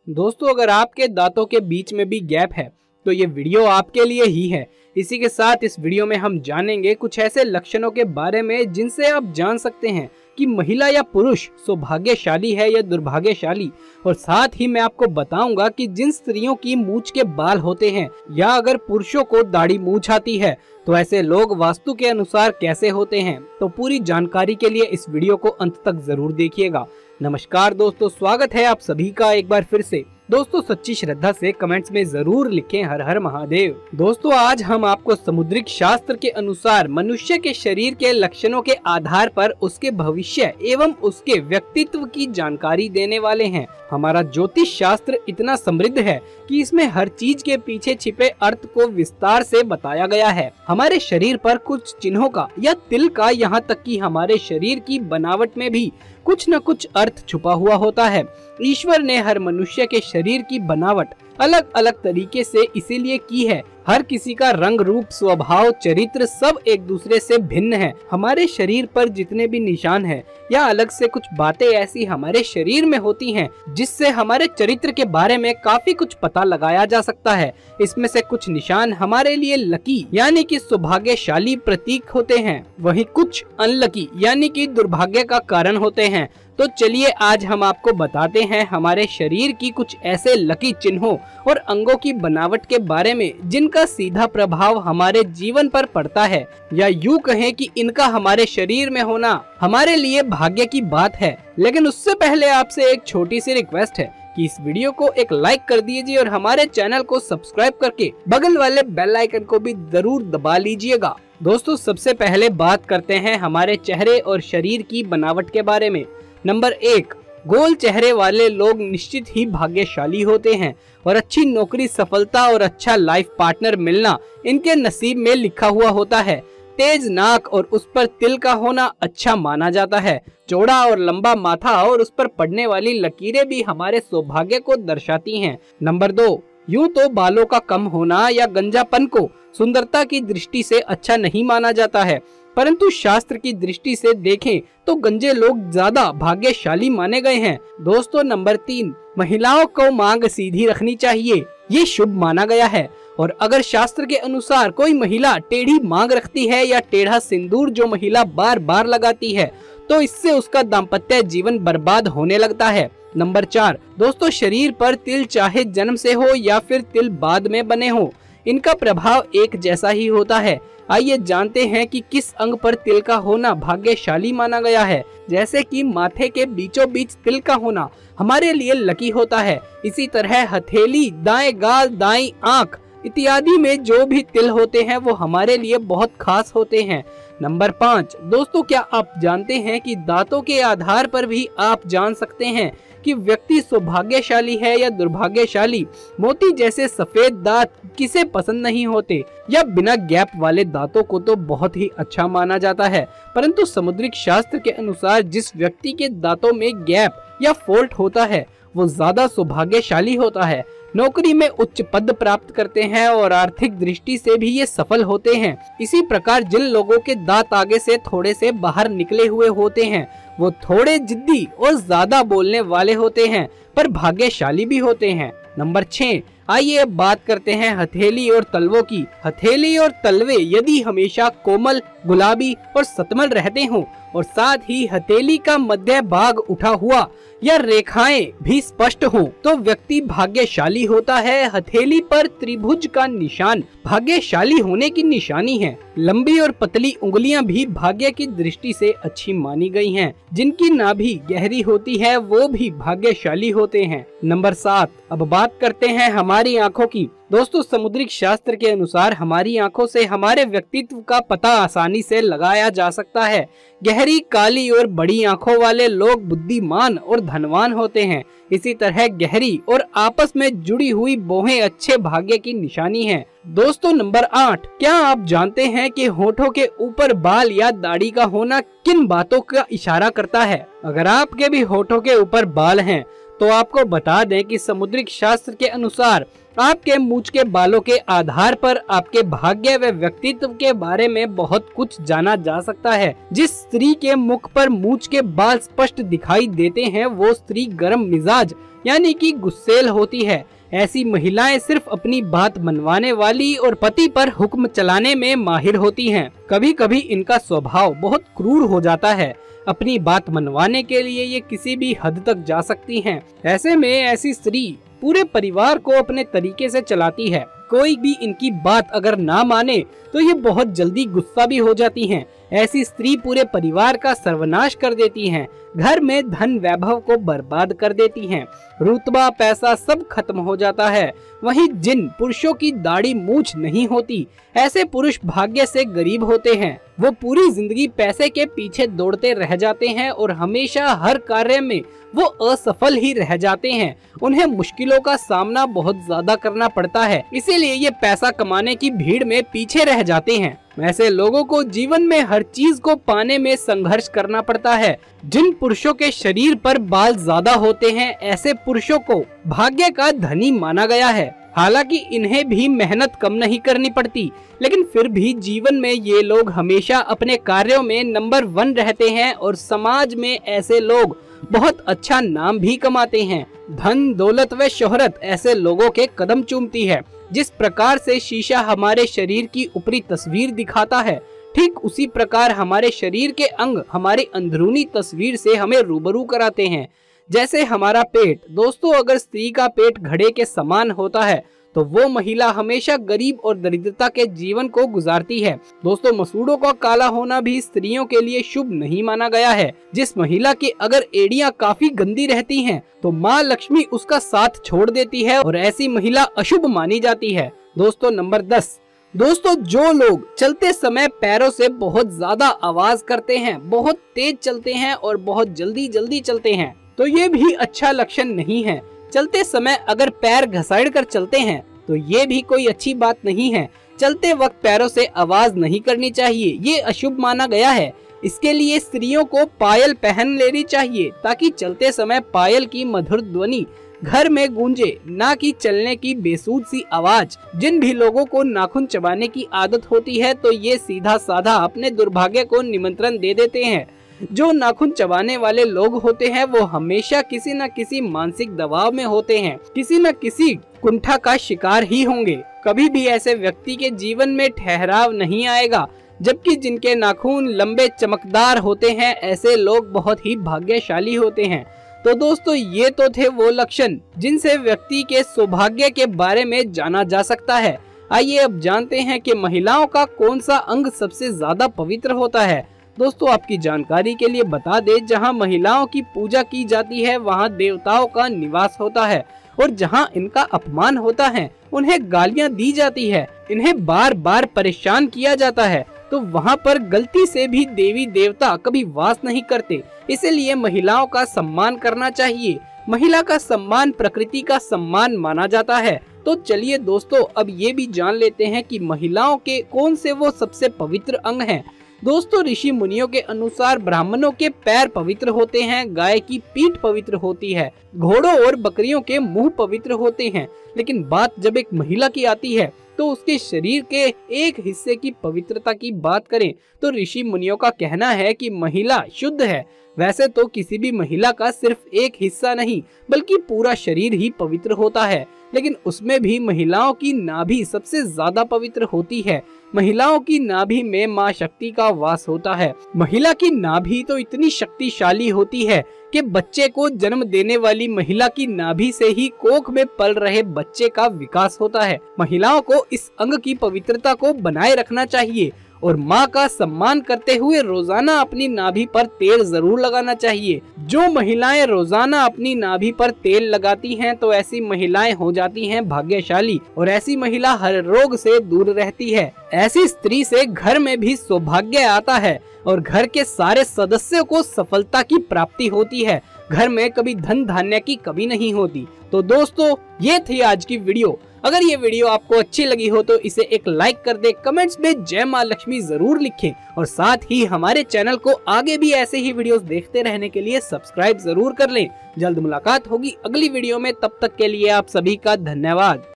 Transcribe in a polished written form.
दोस्तों, अगर आपके दांतों के बीच में भी गैप है तो ये वीडियो आपके लिए ही है। इसी के साथ इस वीडियो में हम जानेंगे कुछ ऐसे लक्षणों के बारे में जिनसे आप जान सकते हैं कि महिला या पुरुष सौभाग्यशाली है या दुर्भाग्यशाली। और साथ ही मैं आपको बताऊंगा कि जिन स्त्रियों की मूंछ के बाल होते हैं या अगर पुरुषों को दाढ़ी मूंछ आती है तो ऐसे लोग वास्तु के अनुसार कैसे होते हैं। तो पूरी जानकारी के लिए इस वीडियो को अंत तक जरूर देखिएगा। नमस्कार दोस्तों, स्वागत है आप सभी का एक बार फिर से। दोस्तों, सच्ची श्रद्धा से कमेंट्स में जरूर लिखें हर हर महादेव। दोस्तों, आज हम आपको समुद्रिक शास्त्र के अनुसार मनुष्य के शरीर के लक्षणों के आधार पर उसके भविष्य एवं उसके व्यक्तित्व की जानकारी देने वाले हैं। हमारा ज्योतिष शास्त्र इतना समृद्ध है कि इसमें हर चीज के पीछे छिपे अर्थ को विस्तार से बताया गया है। हमारे शरीर पर कुछ चिन्हों का या तिल का, यहाँ तक कि हमारे शरीर की बनावट में भी कुछ न कुछ अर्थ छुपा हुआ होता है। ईश्वर ने हर मनुष्य के शरीर की बनावट अलग अलग तरीके से इसीलिए की है। हर किसी का रंग, रूप, स्वभाव, चरित्र सब एक दूसरे से भिन्न है। हमारे शरीर पर जितने भी निशान हैं या अलग से कुछ बातें ऐसी हमारे शरीर में होती हैं जिससे हमारे चरित्र के बारे में काफी कुछ पता लगाया जा सकता है। इसमें से कुछ निशान हमारे लिए लकी यानी कि सौभाग्यशाली प्रतीक होते हैं, वहीं कुछ अनलकी यानी कि दुर्भाग्य का कारण होते हैं। तो चलिए आज हम आपको बताते हैं हमारे शरीर की कुछ ऐसे लकी चिन्हों और अंगों की बनावट के बारे में जिनका सीधा प्रभाव हमारे जीवन पर पड़ता है, या यूं कहें कि इनका हमारे शरीर में होना हमारे लिए भाग्य की बात है। लेकिन उससे पहले आपसे एक छोटी सी रिक्वेस्ट है कि इस वीडियो को एक लाइक कर दीजिए और हमारे चैनल को सब्सक्राइब करके बगल वाले बेल आइकन को भी जरूर दबा लीजिएगा। दोस्तों, सबसे पहले बात करते हैं हमारे चेहरे और शरीर की बनावट के बारे में। नंबर 1, गोल चेहरे वाले लोग निश्चित ही भाग्यशाली होते हैं और अच्छी नौकरी, सफलता और अच्छा लाइफ पार्टनर मिलना इनके नसीब में लिखा हुआ होता है। तेज नाक और उस पर तिल का होना अच्छा माना जाता है। चौड़ा और लंबा माथा और उस पर पड़ने वाली लकीरें भी हमारे सौभाग्य को दर्शाती हैं। नंबर 2, यूं तो बालों का कम होना या गंजापन को सुंदरता की दृष्टि से अच्छा नहीं माना जाता है, परंतु शास्त्र की दृष्टि से देखें तो गंजे लोग ज्यादा भाग्यशाली माने गए हैं। दोस्तों, नंबर 3, महिलाओं को मांग सीधी रखनी चाहिए, ये शुभ माना गया है। और अगर शास्त्र के अनुसार कोई महिला टेढ़ी मांग रखती है या टेढ़ा सिंदूर जो महिला बार बार लगाती है तो इससे उसका दाम्पत्य जीवन बर्बाद होने लगता है। नंबर 4, दोस्तों, शरीर पर तिल चाहे जन्म से हो या फिर तिल बाद में बने हो, इनका प्रभाव एक जैसा ही होता है। आइए जानते हैं कि किस अंग पर तिल का होना भाग्यशाली माना गया है। जैसे कि माथे के बीचों बीच तिल का होना हमारे लिए लकी होता है। इसी तरह हथेली, दाएं गाल, दाईं आंख इत्यादि में जो भी तिल होते हैं वो हमारे लिए बहुत खास होते हैं। नंबर 5, दोस्तों, क्या आप जानते हैं कि दांतों के आधार पर भी आप जान सकते हैं कि व्यक्ति सौभाग्यशाली है या दुर्भाग्यशाली। मोती जैसे सफेद दांत किसे पसंद नहीं होते, या बिना गैप वाले दांतों को तो बहुत ही अच्छा माना जाता है, परंतु समुद्रिक शास्त्र के अनुसार जिस व्यक्ति के दांतों में गैप या फॉल्ट होता है वो ज्यादा सौभाग्यशाली होता है। नौकरी में उच्च पद प्राप्त करते हैं और आर्थिक दृष्टि से भी ये सफल होते हैं। इसी प्रकार जिन लोगों के दांत आगे से थोड़े से बाहर निकले हुए होते हैं वो थोड़े जिद्दी और ज्यादा बोलने वाले होते हैं पर भाग्यशाली भी होते हैं। नंबर 6, आइए अब बात करते हैं हथेली और तलवों की। हथेली और तलवे यदि हमेशा कोमल, गुलाबी और सतमल रहते हों और साथ ही हथेली का मध्य भाग उठा हुआ या रेखाएं भी स्पष्ट हों तो व्यक्ति भाग्यशाली होता है। हथेली पर त्रिभुज का निशान भाग्यशाली होने की निशानी है। लंबी और पतली उंगलियां भी भाग्य की दृष्टि से अच्छी मानी गई हैं। जिनकी नाभि गहरी होती है वो भी भाग्यशाली होते हैं। नंबर 7, अब बात करते हैं हमारी आंखों की। दोस्तों, समुद्रिक शास्त्र के अनुसार हमारी आंखों से हमारे व्यक्तित्व का पता आसानी से लगाया जा सकता है। गहरी, काली और बड़ी आंखों वाले लोग बुद्धिमान और धनवान होते हैं। इसी तरह गहरी और आपस में जुड़ी हुई भौहें अच्छे भाग्य की निशानी है। दोस्तों, नंबर 8, क्या आप जानते हैं कि होठों के ऊपर बाल या दाढ़ी का होना किन बातों का इशारा करता है? अगर आपके भी होठों के ऊपर बाल हैं तो आपको बता दें कि समुद्रिक शास्त्र के अनुसार आपके मूंछ के बालों के आधार पर आपके भाग्य व व्यक्तित्व के बारे में बहुत कुछ जाना जा सकता है। जिस स्त्री के मुख पर मूंछ के बाल स्पष्ट दिखाई देते हैं वो स्त्री गर्म मिजाज यानी कि गुस्सैल होती है। ऐसी महिलाएं सिर्फ अपनी बात मनवाने वाली और पति पर हुक्म चलाने में माहिर होती हैं। कभी कभी इनका स्वभाव बहुत क्रूर हो जाता है। अपनी बात मनवाने के लिए ये किसी भी हद तक जा सकती हैं। ऐसे में ऐसी स्त्री पूरे परिवार को अपने तरीके से चलाती है। कोई भी इनकी बात अगर ना माने तो ये बहुत जल्दी गुस्सा भी हो जाती हैं। ऐसी स्त्री पूरे परिवार का सर्वनाश कर देती हैं, घर में धन वैभव को बर्बाद कर देती हैं, रुतबा पैसा सब खत्म हो जाता है। वहीं जिन पुरुषों की दाढ़ी मूछ नहीं होती, ऐसे पुरुष भाग्य से गरीब होते हैं। वो पूरी जिंदगी पैसे के पीछे दौड़ते रह जाते हैं और हमेशा हर कार्य में वो असफल ही रह जाते हैं। उन्हें मुश्किलों का सामना बहुत ज्यादा करना पड़ता है, इसीलिए ये पैसा कमाने की भीड़ में पीछे रह जाते हैं। ऐसे लोगों को जीवन में हर चीज को पाने में संघर्ष करना पड़ता है। जिन पुरुषों के शरीर पर बाल ज्यादा होते हैं, ऐसे पुरुषों को भाग्य का धनी माना गया है। हालांकि इन्हें भी मेहनत कम नहीं करनी पड़ती, लेकिन फिर भी जीवन में ये लोग हमेशा अपने कार्यों में नंबर 1 रहते हैं और समाज में ऐसे लोग बहुत अच्छा नाम भी कमाते हैं। धन दौलत व शोहरत ऐसे लोगों के कदम चूमती है। जिस प्रकार से शीशा हमारे शरीर की ऊपरी तस्वीर दिखाता है, ठीक उसी प्रकार हमारे शरीर के अंग हमारी अंदरूनी तस्वीर से हमें रूबरू कराते हैं। जैसे हमारा पेट, दोस्तों अगर स्त्री का पेट घड़े के समान होता है तो वो महिला हमेशा गरीब और दरिद्रता के जीवन को गुजारती है। दोस्तों मसूड़ों का काला होना भी स्त्रियों के लिए शुभ नहीं माना गया है। जिस महिला की अगर एड़ियां काफी गंदी रहती हैं, तो माँ लक्ष्मी उसका साथ छोड़ देती है और ऐसी महिला अशुभ मानी जाती है। दोस्तों नंबर 10, दोस्तों जो लोग चलते समय पैरों से बहुत ज्यादा आवाज करते हैं, बहुत तेज चलते हैं और बहुत जल्दी जल्दी चलते हैं, तो ये भी अच्छा लक्षण नहीं है। चलते समय अगर पैर घसाड़ कर चलते हैं तो ये भी कोई अच्छी बात नहीं है। चलते वक्त पैरों से आवाज नहीं करनी चाहिए, ये अशुभ माना गया है। इसके लिए स्त्रियों को पायल पहन लेनी चाहिए ताकि चलते समय पायल की मधुर ध्वनि घर में गूंजे, ना कि चलने की बेसूध सी आवाज। जिन भी लोगों को नाखून चबाने की आदत होती है तो ये सीधा साधा अपने दुर्भाग्य को निमंत्रण दे देते हैं। जो नाखून चबाने वाले लोग होते हैं वो हमेशा किसी न किसी मानसिक दबाव में होते हैं, किसी न किसी कुंठा का शिकार ही होंगे। कभी भी ऐसे व्यक्ति के जीवन में ठहराव नहीं आएगा। जबकि जिनके नाखून लंबे चमकदार होते हैं, ऐसे लोग बहुत ही भाग्यशाली होते हैं। तो दोस्तों ये तो थे वो लक्षण जिनसे व्यक्ति के सौभाग्य के बारे में जाना जा सकता है। आइए अब जानते हैं कि महिलाओं का कौन सा अंग सबसे ज्यादा पवित्र होता है। दोस्तों आपकी जानकारी के लिए बता दें, जहां महिलाओं की पूजा की जाती है वहां देवताओं का निवास होता है और जहां इनका अपमान होता है, उन्हें गालियां दी जाती है, इन्हें बार बार परेशान किया जाता है, तो वहां पर गलती से भी देवी देवता कभी वास नहीं करते। इसलिए महिलाओं का सम्मान करना चाहिए। महिला का सम्मान प्रकृति का सम्मान माना जाता है। तो चलिए दोस्तों अब ये भी जान लेते हैं कि महिलाओं के कौन से वो सबसे पवित्र अंग हैं। दोस्तों ऋषि मुनियों के अनुसार ब्राह्मणों के पैर पवित्र होते हैं, गाय की पीठ पवित्र होती है, घोड़ों और बकरियों के मुंह पवित्र होते हैं। लेकिन बात जब एक महिला की आती है तो उसके शरीर के एक हिस्से की पवित्रता की बात करें तो ऋषि मुनियों का कहना है कि महिला शुद्ध है। वैसे तो किसी भी महिला का सिर्फ एक हिस्सा नहीं बल्कि पूरा शरीर ही पवित्र होता है, लेकिन उसमें भी महिलाओं की नाभि सबसे ज्यादा पवित्र होती है। महिलाओं की नाभि में माँ शक्ति का वास होता है। महिला की नाभि तो इतनी शक्तिशाली होती है कि बच्चे को जन्म देने वाली महिला की नाभि से ही कोख में पल रहे बच्चे का विकास होता है। महिलाओं को इस अंग की पवित्रता को बनाए रखना चाहिए और माँ का सम्मान करते हुए रोजाना अपनी नाभि पर तेल जरूर लगाना चाहिए। जो महिलाएं रोजाना अपनी नाभि पर तेल लगाती हैं तो ऐसी महिलाएं हो जाती हैं भाग्यशाली और ऐसी महिला हर रोग से दूर रहती है। ऐसी स्त्री से घर में भी सौभाग्य आता है और घर के सारे सदस्यों को सफलता की प्राप्ति होती है। घर में कभी धन धान्य की कमी नहीं होती। तो दोस्तों ये थी आज की वीडियो। अगर ये वीडियो आपको अच्छी लगी हो तो इसे एक लाइक कर दे, कमेंट्स में जय माँ लक्ष्मी जरूर लिखें और साथ ही हमारे चैनल को आगे भी ऐसे ही वीडियोस देखते रहने के लिए सब्सक्राइब जरूर कर लें। जल्द मुलाकात होगी अगली वीडियो में, तब तक के लिए आप सभी का धन्यवाद।